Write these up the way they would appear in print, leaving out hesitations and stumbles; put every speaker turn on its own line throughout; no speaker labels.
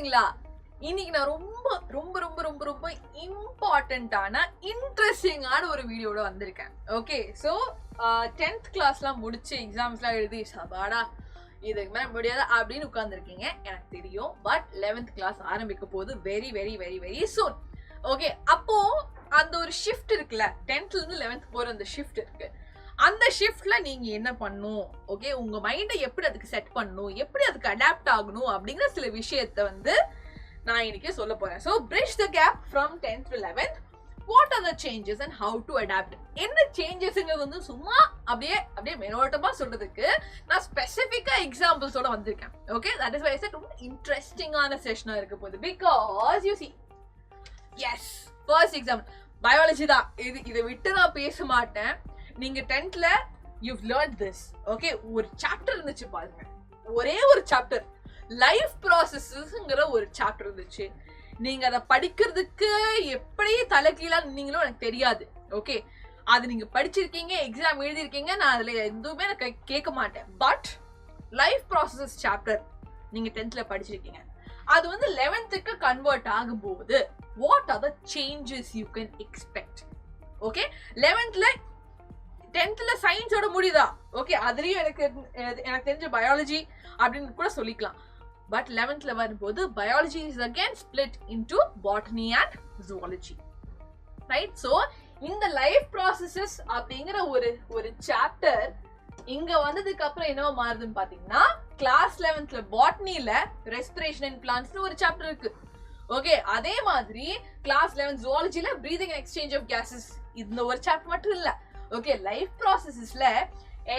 பேசுறீங்களா? இன்னைக்கு நான் ரொம்ப ரொம்ப ரொம்ப ரொம்ப ரொம்ப இம்பார்ட்டன்டான இன்ட்ரெஸ்டிங்கான ஒரு வீடியோட வந்திருக்கேன். ஓகே, ஸோ 10th கிளாஸ்லாம் முடிச்சு எக்ஸாம்ஸ்லாம் எழுதி சபாடா இதுக்கு மேலே முடியாது அப்படின்னு உட்காந்துருக்கீங்க எனக்கு தெரியும். பட் 11th கிளாஸ் ஆரம்பிக்க போது very very very very soon. Okay, அப்போ அந்த ஒரு ஷிஃப்ட் இருக்குல்ல, 10th இருந்து 11th போற அந்த ஷிஃப்ட் இருக்கு. அந்த ஷிஃப்ட்ல நீங்க என்ன பண்ணணும், ஓகே, உங்க மைண்டை எப்படி அதுக்கு செட் பண்ணணும், எப்படி அதுக்கு அடாப்ட் ஆகணும் அப்படிங்கிற சில விஷயத்த வந்து நான் இன்னைக்கு சொல்ல போறேன். So bridge the gap from 10th to 11th. What are the changes and how to adapt? என்ன சேஞ்சஸ்ங்கிறது வந்து சும்மா அப்படியே மேலோட்டமா சொல்றதுக்கு நான் ஸ்பெசிஃபிக்கா எக்ஸாம்பிள்ஸோட வந்திருக்கேன். Okay, that is why I said ரொம்ப இன்ட்ரெஸ்டிங்கான செஷனா இருக்க போகுது. Because you see, yes, first example biology தான். இதை விட்டு நான் பேச மாட்டேன். நீங்க 10thல you've learned this. ஓகே, ஒரு சாப்டர் இருந்துச்சு பாருங்க, ஒரே ஒரு சாப்டர், லைஃப் ப்ராசஸ்ங்கிற ஒரு சாப்டர் இருந்துச்சு. நீங்க அதை படிக்கிறதுக்கு எப்படி தலைகீழா நீங்களும் எனக்கு தெரியாது. ஓகே, அது நீங்க படிச்சிருக்கீங்க, எக்ஸாம் எழுதிருக்கீங்க, நான் அதுல எதுவுமே கேட்க மாட்டேன். பட் லைஃப் ப்ராசஸ் சாப்டர் நீங்க 10thல படிச்சிருக்கீங்க, அது வந்து 11th கன்வெர்ட் ஆகும்போது what are the changes you can expect? Okay, 10thல சயின்ஸோட முடியுதா? ஓகே, அதுலயும் எனக்கு தெரிஞ்ச பயாலஜி அப்படின்னு கூட சொல்லிக்கலாம். பட் 11thல வரும்போது biology is again split into botany and zoology, right? So இந்த லைஃப் ப்ராசஸஸ் அப்படிங்கிற ஒரு சாப்டர் இங்க வந்ததுக்கு அப்புறம் என்னவா மாறுதுன்னு பாத்தீங்கன்னா, கிளாஸ் 11thல பாட்டனில ரெஸ்பிரேஷன் அண்ட் பிளான்ட்ஸ்னு ஒரு சாப்டர் இருக்கு. ஓகே, அதே மாதிரி கிளாஸ் 11 ஜூவாலஜில breathing and exchange of gases இந்த ஒரு சாப்டர் மட்டும் இல்ல. ஓகே, லைஃப் ப்ராசஸஸ்ல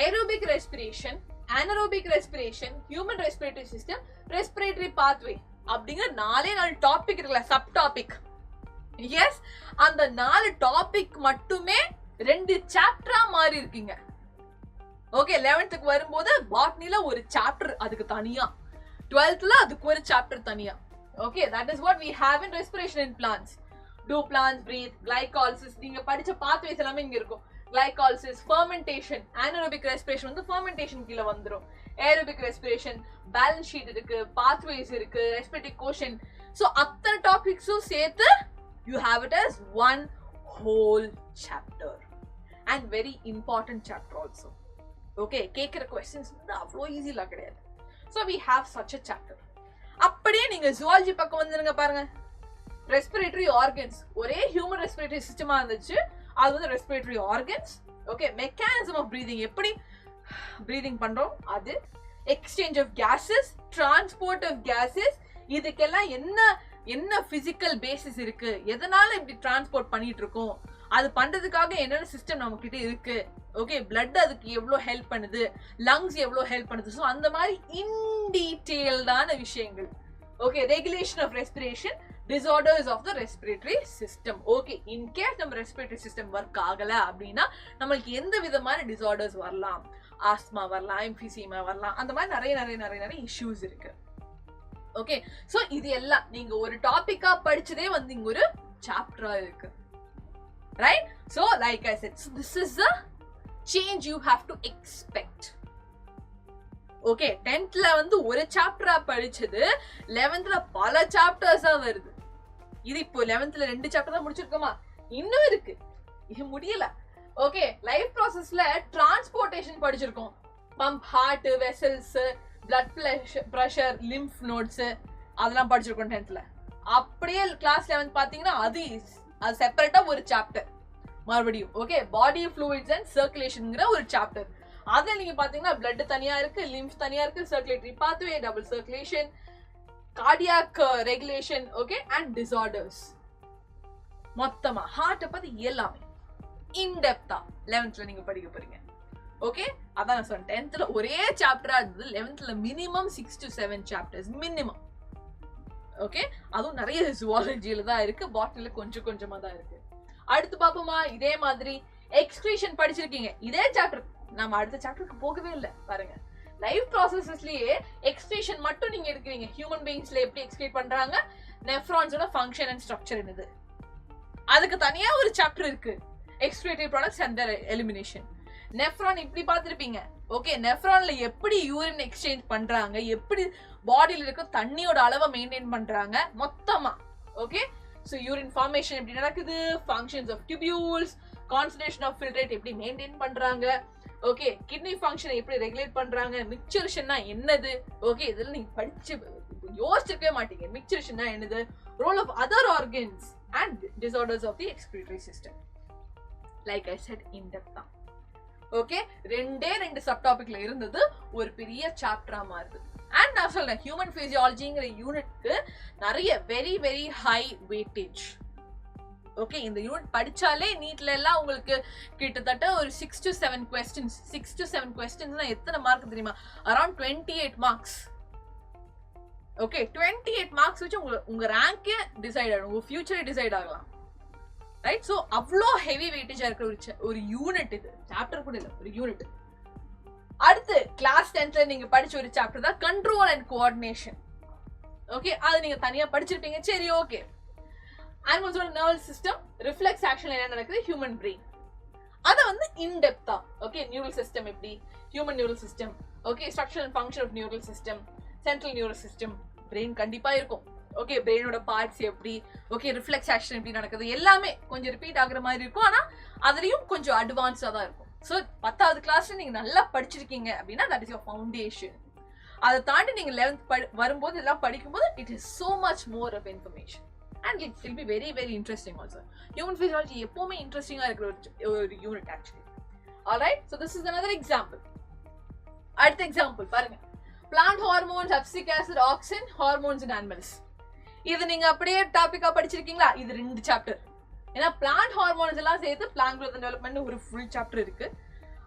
aerobic respiration, anaerobic respiration, human respiratory system, respiratory pathway அப்படிங்கிற 4 டாபிக் இருக்குல்ல, சப் டாபிக். எஸ், அந்த 4 டாபிக் மட்டுமே 2 சாப்டரா மாறி இருக்கீங்க. ஓகே, 11th வரும்போது பாட்னில ஒரு சாப்டர் அதுக்கு தனியா, 12thல அதுக்கு ஒரு சாப்டர் தனியா. Okay, that is what we have in respiration in plants. Do plants breathe? Glycolysis, நீங்க படிச்ச pathways எல்லாமே இங்க இருக்கும். Glycolysis, fermentation, anaerobic respiration வந்து fermentation கீழ வந்துரும். Aerobic respiration, balance sheet இருக்கு, pathways இருக்கு, respiratory quotient. So அத்தனை டாபிக்ஸும் சேர்த்து you have it as one whole chapter and very important chapter also. Okay, கேக்குற questions வந்து அவ்வளோ ஈஸியா கிடையாது. So we have such a chapter. அப்படியே நீங்க ஜூவாலஜி பக்கம் வந்துருங்க பாருங்க. ரெஸ்பிரேட்டரி ஆர்கன்ஸ், ஒரே ஹியூமன் ரெஸ்பிரேட்டரி சிஸ்டமா இருந்துச்சு, அது வந்து respiratory organs. Okay, mechanism of breathing, எப்படி பிரீதிங் பண்றோம், அது exchange of gases, transport of gases, இதுக்கெல்லாம் என்ன பிசிக்கல் பேசிஸ் இருக்கு, எதனால இப்படி டிரான்ஸ்போர்ட் பண்ணிட்டு இருக்கோம், அது பண்றதுக்காக என்னென்ன சிஸ்டம் நம்ம கிட்ட இருக்கு. ஓகே, பிளட் அதுக்கு எவ்வளவு ஹெல்ப் பண்ணுது, லங்ஸ் எவ்வளவு ஹெல்ப் பண்ணுது. ஸோ அந்த மாதிரி இன் டீடைல்டான விஷயங்கள். Okay, regulation of respiration, disorders of the respiratory system. Okay, in case நம்ம respiratory system work ஆகல அப்படின்னா நமக்கு எந்த விதமான disorders வரலாம், ஆஸ்மா வரலாம், emphysema வரலாம், அந்த மாதிரி நிறைய இஷ்யூஸ் இருக்கு. ஓகே, சோ இது எல்லாம் நீங்க ஒரு டாபிக்கா படிச்சதே வந்து இங்க ஒரு சாப்டரா இருக்கு, right? So like I said, this is the change you have to expect. Okay, 10thல வந்து ஒரு சாப்டரா படிச்சது 11thல பல சாப்டர்ஸா வருது. இது இப்போ 11thல 2 சாப்டர் தான் முடிச்சிருக்கோமா, இன்னும் இருக்கு, இது முடியல. ஓகே, லைஃப் ப்ராசஸ்ல டிரான்ஸ்போர்ட்டேஷன் படிச்சிருக்கோம், pump, heart, vessels, blood pressure, lymph nodes, அதெல்லாம் படிச்சிருக்கோம் 10thல. அப்படியே கிளாஸ் 11 பாத்தீங்கன்னா அது செப்பரேட்டா ஒரு சாப்டர் மறுபடியும். ஓகே, பாடி ஃப்ளூயிட்ஸ் அண்ட் சர்க்குலேஷன்ங்கிற ஒரு சாப்டர். அதுல நீங்க பாத்தீங்கன்னா பிளட் தனியா இருக்கு, லிம்ஃப் தனியா இருக்கு, circulatory pathway, double circulation, cardiac regulation, okay, and disorders. மொத்தமா ஹார்ட் பத்தி எல்லாமே இன் டெப்தா 11thல நீங்க படிக்க போறீங்க. ஓகே, அதான் நான் சொன்னேன், 10thல ஒரே சாப்டரா இருந்தது, 11thல minimum 6 to 7 chapters minimum. Okay, அதுவும் நிறைய ஜூவாலஜியில தான் இருக்கு, பாட்டனில கொஞ்சம் கொஞ்சமா தான் இருக்கு. அடுத்து பாப்போமா, இதே மாதிரி எக்ஸ்கிரீஷன் படிச்சிருக்கீங்க, இதே சாப்டர். நம்ம அடுத்த சாப்டருக்கு போகவே இல்லை பாருங்க. லைஃப் ப்ராசஸஸ்லயே எக்ஸ்கிரீஷன் மட்டும் நீங்க எடுக்கிறீங்க. ஹியூமன் பீயிங்ஸ்ல எப்படி எக்ஸ்கிரீட் பண்றாங்க, நெஃப்ரான்ஸோட ஃபங்க்ஷன் அண்ட் ஸ்ட்ரக்சர் என்னது, அதுக்கு தனியா ஒரு சாப்டர் இருக்கு, excretory products and elimination. Nephron இப்படி பார்த்திருப்பீங்க. ஓகே, நெஃப்ரான்ல எப்படி யூரின் எக்ஸ்சேஞ்ச் பண்றாங்க, எப்படி பாடியில இருக்க தண்ணியோட அளவை மெயின்டைன் பண்றாங்க மொத்தமா. ஓகே, சோ யூரின் ஃபார்மேஷன் எப்படி நடக்குது, functions of tubules, concentration of filtrate எப்படி மெயின்டைன் பண்றாங்க, ஓகே கிட்னி ஃபங்க்ஷனை எப்படி ரெகுலேட் பண்றாங்க, மிக்சரேஷன்னா என்னது, ஓகே இதெல்லாம் நீங்க படிச்சு யோசிச்சிருக்கவே மாட்டீங்க. மிக்சரேஷன்னா என்னது, role of other organs and disorders of the excretory system. Like I said in depth தான். ஓகே, ரெண்டு சப் டாபிக்ல இருந்தது ஒரு பெரிய சாப்டரா மாறுது. அண்ட் நான் சொல்றேன், ஹியூமன் பிசியாலஜிங்கிற யூனிட்க்கு நிறைய very very high weightage. Okay, இந்த யூனிட் படிச்சாலே நீட்ல எல்லாம் உங்களுக்கு கிட்டத்தட்ட ஒரு 6 to 7 questions. 6 to 7 questions எத்தனை மார்க் தெரியுமா? Around 28 marks. ஓகே, 28 மார்க்ஸ் வச்சு உங்க ரேங்கே டிசைட் ஆகும், உங்க ஃபியூச்சரே டிசைட் ஆகலாம். ரைட்? சோ அவ்வளோ ஹெவி வெயிட்டேஜா இருக்கிற ஒரு யூனிட் இது. சாப்டர் கூட இல்ல, ஒரு யூனிட். அடுத்து கிளாஸ் 10th நீங்க படிச்ச ஒரு சாப்டர் தான் கண்ட்ரோல் அண்ட் கோஆர்டினேஷன். ஓகே, அது நீங்க தனியா படிச்சிருப்பீங்க. சரி, ஓகே. அனிமல்ஸோட நர்வஸ் சிஸ்டம், ரிஃப்ளெக்ஸ் ஆக்ஷன்ல என்ன நடக்குது, ஹியூமன் பிரெயின், அத வந்து இன் டெப்தா. ஓகே, நியூரல் சிஸ்டம் எப்படி, human neural system, okay structure and function of neural system, central neural system, brain கண்டிப்பா இருக்கும். ஓகே, பிரெயினோட பார்ட்ஸ் எப்படி, ஓகே ரிஃப்ளெக்ஸ் ஆக்ஷன் எப்படி நடக்குது, எல்லாமே கொஞ்சம் ரிப்பீட் ஆகுற மாதிரி இருக்கும். ஆனா அதுலயும் கொஞ்சம் அட்வான்ஸா தான் இருக்கும். ஸோ 10th கிளாஸ்ல நீங்க நல்லா படிச்சிருக்கீங்க அப்படின்னா தட் இஸ் யுவர் ஃபவுண்டேஷன். அதை தாண்டி நீங்க 11th வரும்போது எல்லாம் படிக்கும்போது it is so much more of information and it will be very very interesting also. Human physiology எப்பவுமே இன்ட்ரெஸ்டிங்கா இருக்கிற ஒரு unit actually. Alright, so this is another example. அடுத்த எக்ஸாம்பிள் பாருங்க, plant hormones, abscisic acid, auxin, hormones in animals. இது நீங்க அப்படியே டாபிக்கா படிச்சிருக்கீங்களா? இது 2 சாப்டர். ஏன்னா பிளான்ட் ஹார்மோன்ஸ் எல்லாம் சேர்த்து பிளான்ட் growth and development ஒரு ஃபுல் சாப்டர் இருக்கு.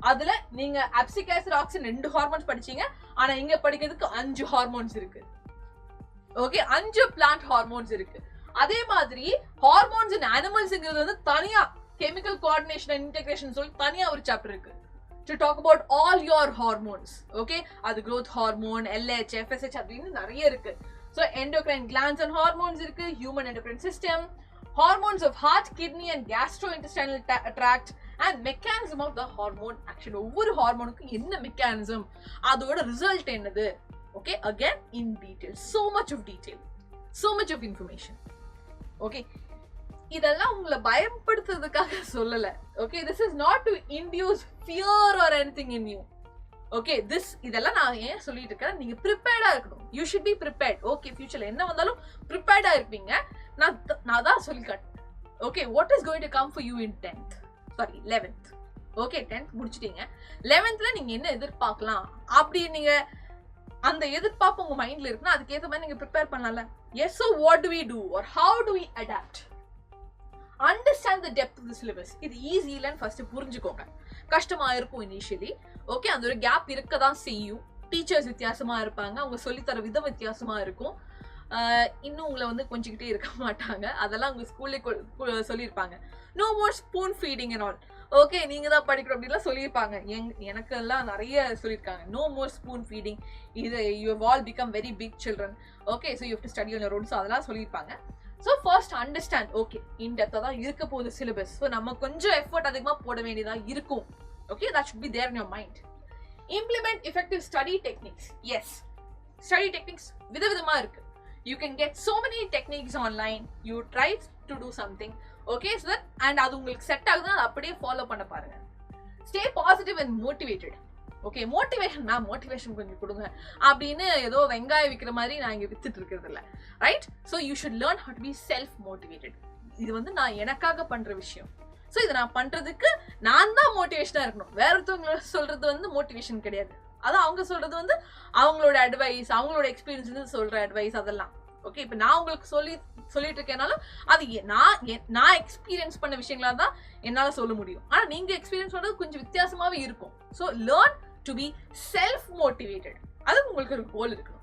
அதுல நீங்க அப்சிக் ஆசிட், ஆக்சின் 2 ஹார்மோன்ஸ் படிச்சீங்க. ஆனா இங்க படிக்கிறதுக்கு 5 ஹார்மோன்ஸ் இருக்கு. ஓகே, 5 பிளான்ட் ஹார்மோன்ஸ் இருக்கு. அதே மாதிரி ஹார்மோன்ஸ் இன் அனிமல்ஸ்ங்கிறது வந்து தனியா கெமிக்கல் கோஆர்டினேஷன் அண்ட் இன்டெகிரேஷன் சொல்லி தனியா ஒரு சாப்டர் இருக்கு. To talk about all your hormones. Okay, அது growth hormone, LH, FSH அப்படின்னு நிறைய இருக்கு. So endocrine glands and hormones இருக்கு, human endocrine system, hormones of heart, kidney and gastrointestinal tract and mechanism of the hormone action. ஒவ்வொரு ஹார்மோனுக்கும் என்ன mechanism, அதோட result என்னது. Okay, again in detail, so much of detail, so much of information. Okay, இதெல்லாம் உங்களை பயப்படுத்துறதுக்காக சொல்லல. Okay, this is not to induce fear or anything in you. Okay, இதெல்லாம் நான் ஏன் சொல்லிட்டு இருக்கேன், நீங்க ப்ரிப்பேர்டா இருக்கணும். You should be prepared. Okay, ஃபியூச்சர்ல என்ன வந்தாலும் ப்ரிப்பேர்டா இருப்பீங்க. நான் தான் சொல்லி காட்டுறேன். Okay, what is going to come for you in 11th. Okay, 10th முடிச்சிட்டீங்க. 11thல நீங்க என்ன எதிர்பார்க்கலாம் அப்படி நீங்க அந்த எதிர்பார்ப்பு உங்க மைண்ட்ல இருக்குன்னா அதுக்கேற்ற மாதிரி நீங்க ப்ரிப்பேர் பண்ணலாம்ல. Yes, so what do we do or how do we adapt? Understand the depth of the syllabus. இது ஈஸி இல்லைன்னு ஃபர்ஸ்ட் புரிஞ்சுக்கோங்க. கஷ்டமா இருக்கும் இனிஷியலி. ஓகே, அந்த ஒரு கேப் இருக்கதான் செய்யும். டீச்சர்ஸ் வித்தியாசமா இருப்பாங்க, அவங்க சொல்லித்தர விதம் வித்தியாசமா இருக்கும். இன்னும் உங்களை வந்து கொஞ்சிக்கிட்டே இருக்க மாட்டாங்க. அதெல்லாம் உங்க ஸ்கூல்ல சொல்லியிருப்பாங்க. No more spoon feeding and all. Okay, நீங்க தான் படிக்கணும் அப்படின்லாம் சொல்லியிருப்பாங்க. எனக்கு எல்லாம் நிறைய சொல்லியிருக்காங்க. நோ மோர் ஸ்பூன் ஃபீடிங், இது you have all become very big children. Okay, so you have to study on your own. So அதெல்லாம் சொல்லியிருப்பாங்க. So first understand. Okay, in டெப்தா தான் இருக்க போகுது சிலபஸ். ஸோ நம்ம கொஞ்சம் எஃபர்ட் அதிகமாக போட வேண்டியதா இருக்கும். Okay, that should be there in your mind. Implement effective study techniques. Yes, study techniques விதவிதமா இருக்கு. You can get so many techniques online. You try to do something. Okay, so that and அது உங்களுக்கு set ஆகுதுன்னா அதை அப்படியே follow பண்ண பாருங்க. Stay positive and motivated. Okay, motivation கொஞ்சம் கொடுங்க அப்படின்னு ஏதோ வெங்காயம் விற்கிற மாதிரி நான் இங்க வித்துட்டு இருக்கிறது இல்லை. Right? So you should learn how to be self motivated. இது வந்து நான் எனக்காக பண்ற விஷயம். ஸோ இதை நான் பண்றதுக்கு நான் தான் மோட்டிவேஷனா இருக்கணும். வேற ஒருத்தவங்க சொல்றது வந்து மோட்டிவேஷன் கிடையாது. அதான் அவங்க சொல்றது வந்து அவங்களோட அட்வைஸ், அவங்களோட எக்ஸ்பீரியன்ஸ் சொல்ற அட்வைஸ் அதெல்லாம். ஓகே, இப்போ நான் உங்களுக்கு சொல்லிட்டு இருக்கேனாலும் அது நான் எக்ஸ்பீரியன்ஸ் பண்ண விஷயங்களா தான் என்னால சொல்ல முடியும். ஆனா நீங்க எக்ஸ்பீரியன்ஸ் பண்றது கொஞ்சம் வித்தியாசமாவே இருக்கும். So learn to be self motivated. அது உங்களுக்கு ஒரு கோல் இருக்கணும்.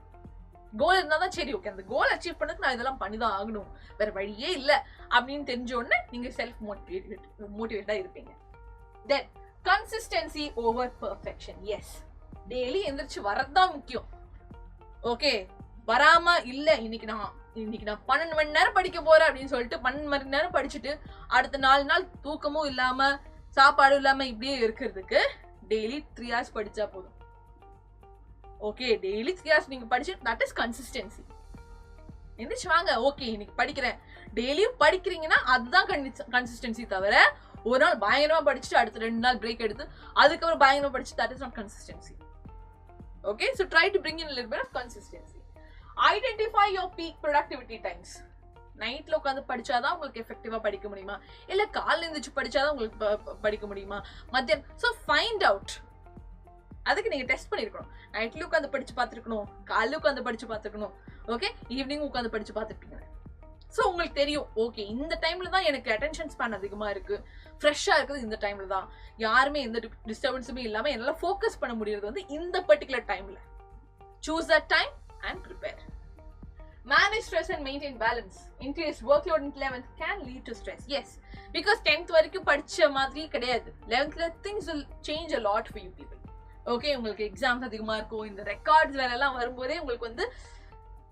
கோல் இருந்தா தான் சரி, ஓகே அந்த கோல் அச்சீவ் பண்ணதுக்கு நான் இதெல்லாம் பண்ணிதான் ஆகணும், வேற வழியே இல்லை அப்படின்னு தெரிஞ்ச உடனே நீங்க செல்ஃப் மோட்டிவேட்டடா இருப்பீங்க. Then consistency over perfection. Yes, daily எந்திரிச்சு வரதுதான் முக்கியம். ஓகே, வராம இல்ல இன்னைக்கு நான் 12 மணி நேரம் படிக்க போறேன் அப்படின்னு சொல்லிட்டு 12 மணி நேரம் படிச்சுட்டு அடுத்த 4 நாள் தூக்கமும் இல்லாம சாப்பாடும் இல்லாம இப்படியே இருக்கிறதுக்கு டெய்லி 3 hours படிச்சா போதும். ஓகே, டெய்லி 3 hours நீங்க படிச்சு, தட் இஸ் கன்சிஸ்டன்சி. எந்திரிச்சு வாங்க, ஓகே இன்னைக்கு படிக்கிறேன், டெய்லியும் படிக்கிறீங்கன்னா அதுதான் கன்சிஸ்டன்சி தவிர ஒரு நாள் பயங்கரமா படிச்சுட்டு அடுத்து 2 நாள் பிரேக் எடுத்து அதுக்கப்புறம் பயங்கரமா படிச்சு, that is not consistency. Okay, so try to bring in a little bit of consistency. Identify your peak productivity times. நைட்ல உட்காந்து படிச்சாதான் உங்களுக்கு எஃபெக்டிவா படிக்க முடியுமா, இல்ல காலைல எழுந்திரிச்சு படிச்சாதான் உங்களுக்கு படிக்க முடியுமா, மத்தியானம். So find out. அதுக்கு நீங்க டெஸ்ட் பண்ணிருக்கணும். நைட்லயும் உட்காந்து படிச்சு பார்த்துருக்கணும், காலையில உட்காந்து படிச்சு பார்த்துருக்கணும், ஓகே, ஈவினிங் உட்காந்து படிச்சு பார்த்துருப்பீங்க. ஸோ உங்களுக்கு தெரியும், ஓகே இந்த டைம்ல தான் எனக்கு அட்டென்ஷன் ஸ்பேன் அதிகமா இருக்கு, ஃப்ரெஷ்ஷா இருக்குது இந்த டைம்ல தான், யாருமே எந்த டிஸ்டர்பன்ஸுமே இல்லாம என்னால ஃபோக்கஸ் பண்ண முடியறது வந்து இந்த பர்டிகுலர் டைம்ல. Choose that time and prepare. Manage stress and maintain balance. Increased workload in 11th can lead to stress. Yes, because 10th வரைக்கும் படிச்ச மாதிரி கிடையாது. 11thல things will change a lot for you people. Okay, உங்களுக்கு exams அதிகமா இருக்கும், இந்த records வேற எல்லாம் வரும்போதே உங்களுக்கு வந்து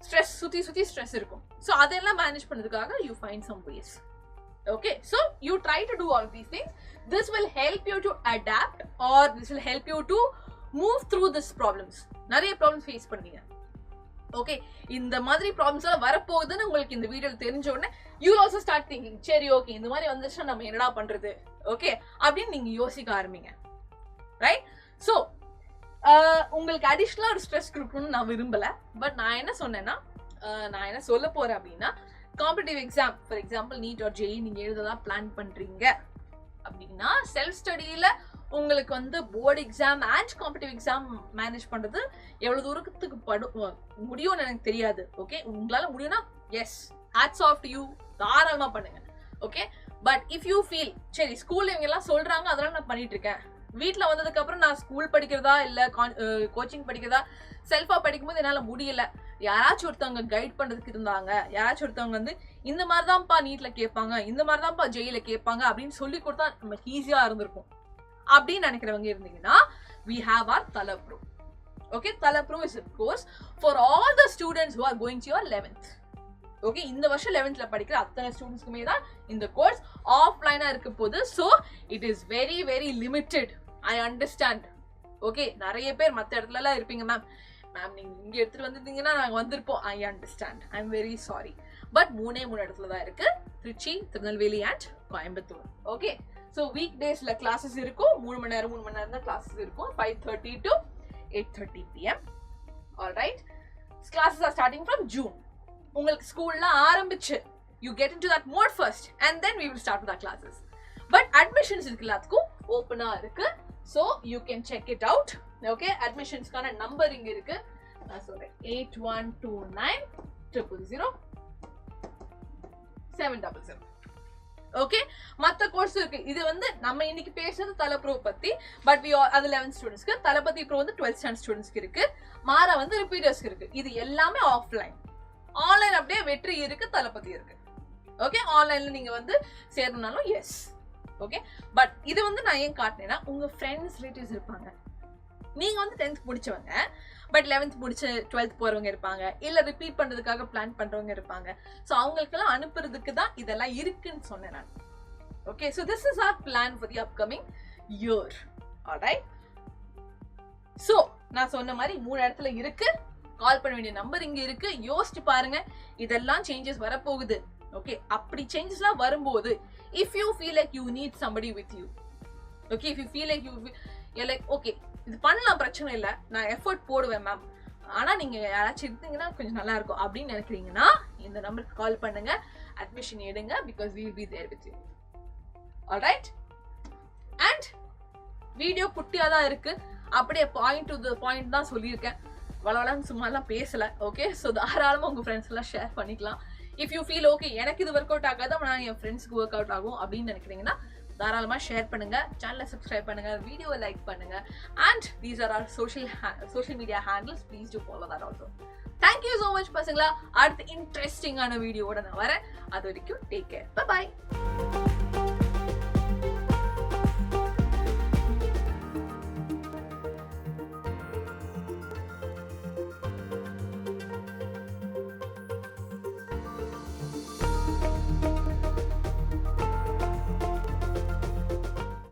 ஸ்ட்ரெஸ், சுத்தி ஸ்ட்ரெஸ் இருக்கும். ஸோ அதெல்லாம் மேனேஜ் பண்ணதுக்காக you find some ways. Okay, so you try to do all these things. This will help you to adapt, or this will help you to move through these problems. நிறைய problems face பண்ணீங்க. Okay, இந்த மாதிரி problems எல்லாம் வரப்போகுதுன்னு உங்களுக்கு இந்த video தெரிஞ்ச உடனே யூ ஆல்சோ ஸ்டார்ட் திங்கிங், சரி ஓகே இந்த மாதிரி வந்துச்சுன்னா நம்ம என்னடா பண்றது, ஓகே அப்படின்னு நீங்க யோசிக்க ஆரம்பிங்க. ரைட்? ஸோ உங்களுக்கு அடிஷ்னலா ஒரு ஸ்ட்ரெஸ் கொடுக்கணும்னு நான் விரும்பல. பட் நான் என்ன சொன்னேன்னா, நான் என்ன சொல்ல போறேன் அப்படின்னா, competitive exam for example NEET or JEE நீங்க எழுததான் பிளான் பண்றீங்க அப்படின்னா, செல்ஃப் ஸ்டடியில உங்களுக்கு வந்து board exam and competitive exam manage பண்றது எவ்வளவு தூரத்துக்கு முடியும்னு எனக்கு தெரியாது. ஓகே, உங்களால முடியும்னா yes, hats off to you, தாராளமா பண்ணுங்க. Okay, but if you feel சரி ஸ்கூல்ல இவங்க எல்லாம் சொல்றாங்க அதனால நான் பண்ணிட்டு இருக்கேன், வீட்டுல வந்ததுக்கு அப்புறம் நான் ஸ்கூல் படிக்கிறதா இல்ல கோச்சிங் படிக்கிறதா செல்ஃபா படிக்கும்போது என்னால முடியல, யாராச்சும் ஒருத்தவங்க கைட் பண்றதுக்கு இருந்தாங்க, யாராச்சும் ஒருத்தவங்க வந்து இந்த மாதிரிதான்ப்பா நீட்ல கேட்பாங்க, இந்த மாதிரிதான்ப்பா ஜெயில கேட்பாங்க அப்படின்னு சொல்லி கொடுத்தா நமக்கு ஈஸியா இருந்திருக்கும் அப்படின்னு நினைக்கிறவங்க இருந்தீங்கன்னா, we have our Thala Pro. Okay, Thala Pro is a course for all the students who are going to your 11th. Okay, இந்த வருஷம் 11thல படிக்கிற அத்தனை ஸ்டூடெண்ட்ஸ்க்குமே தான் இந்த கோர்ஸ் ஆஃப்லைனா இருக்க போகுது. So it is very very limited. I understand. Okay, நிறைய பேர் மற்ற இடத்துல எல்லாம் இருப்பீங்க, மேம் நீங்க இங்க எடுத்துட்டு வந்திருந்தீங்கன்னா நாங்க வந்திருப்போம். I understand, I am very sorry. But 3 இடத்துல தான் இருக்கு, Trichy, Tirunelveli and Coimbatore. Okay, so week டேஸ்ல கிளாஸஸ் இருக்கும், 3 மணி நேரம் தான் கிளாஸஸ் இருக்கும், 5:30 to 8:30 PM. Alright, classes are starting from June. உங்களுக்கு ஸ்கூல்லாம் ஆரம்பிச்சு you get into that mode first and then we will start with classes. But admissions இதுக்கு எல்லாத்துக்கும் ஓப்பனா இருக்கு, so you can check it out. Okay, அட்மிஷன்ஸ்க்கான number இங்க இருக்கு, நான் சொல்றேன் 8129000700. ஓகே, மத்த கோர்ஸ் இருக்கு. இது வந்து நம்ம இன்னைக்கு பேசுறது Thala Pro பத்தி, பட் அது 11th ஸ்டூடெண்ட்ஸ்க்கு, தளபதி ப்ரோ வந்து 12th ஸ்டாண்டர்ட் ஸ்டூடெண்ட்ஸ்க்கு இருக்கு, மாறா வந்து ரிப்பீட்டர்ஸ்க்கு இருக்கு. இது எல்லாமே ஆஃப்லைன். ஆன்லைன் அப்படியே வெற்றி இருக்கு, தளபதி இருக்கு. ஓகே, ஆன்லைன்ல நீங்க வந்து சேரணும்னாலும் எஸ். ஓகே, பட் இது வந்து நான் ஏன் காட்டினேன்னா, உங்க ஃப்ரெண்ட்ஸ் ரிலேட்டிவ்ஸ் இருப்பாங்க, நீங்க வந்து 10th முடிச்சவங்க பட் 11th முடிச்சு 12th போறவங்க இருப்பாங்க, இல்ல ரிப்பீட் பண்றதுக்காக பிளான் பண்றவங்க இருப்பாங்க. ஸோ அவங்களுக்கெல்லாம் அனுப்புறதுக்கு தான் இதெல்லாம் இருக்குன்னு சொன்னேன் நான். Okay, so this is our plan for the upcoming year. Alright, so நான் சொன்ன மாதிரி 3 இடத்துல இருக்கு, கால் பண்ண வேண்டிய நம்பர் இங்க இருக்கு. யோசிச்சு பாருங்க, இதெல்லாம் சேஞ்சஸ் வரப்போகுது. ஓகே, அப்படி சேஞ்சஸ்லாம் வரும்போது if you feel like you need somebody with you, okay, if you feel like you're like okay இது பண்ணலாம் பிரச்சனை இல்லை, நான் எஃபர்ட் போடுவேன் மேம், ஆனா நீங்க யாராச்சும் இருந்தீங்கன்னா கொஞ்சம் நல்லா இருக்கும் அப்படின்னு நினைக்கிறீங்கன்னா இந்த நம்பருக்கு கால் பண்ணுங்க, அட்மிஷன் எடுங்க, because we will be there with you. Alright, and video குட்டியா தான் இருக்கு, அப்படியே பாயிண்ட் டு தி பாயிண்ட் தான் சொல்லியிருக்கேன், வளவளன்னு சும்மாலாம் பேசல. ஓகே, ஸோ தாராளமாக உங்க ஃப்ரெண்ட்ஸ் எல்லாம் ஷேர் பண்ணிக்கலாம். இஃப் யூ ஃபீல் ஓகே எனக்கு இது ஒர்க் அவுட் ஆகாது, நான் என் ஃப்ரெண்ட்ஸ்க்கு ஒர்க் அவுட் ஆகும் அப்படின்னு நினைக்கிறீங்கன்னா தாராளமா ஷேர் பண்ணுங்க, சேனலை சப்ஸ்கிரைப் பண்ணுங்க, வீடியோவை லைக் பண்ணுங்க, and these are our social media handles, please do follow that also. Thank you so much பசங்களா. அடுத்த இன்ட்ரெஸ்டிங்கான வீடியோவோட நான் வரேன், அது வரைக்கும் டேக் கேர், பை பை.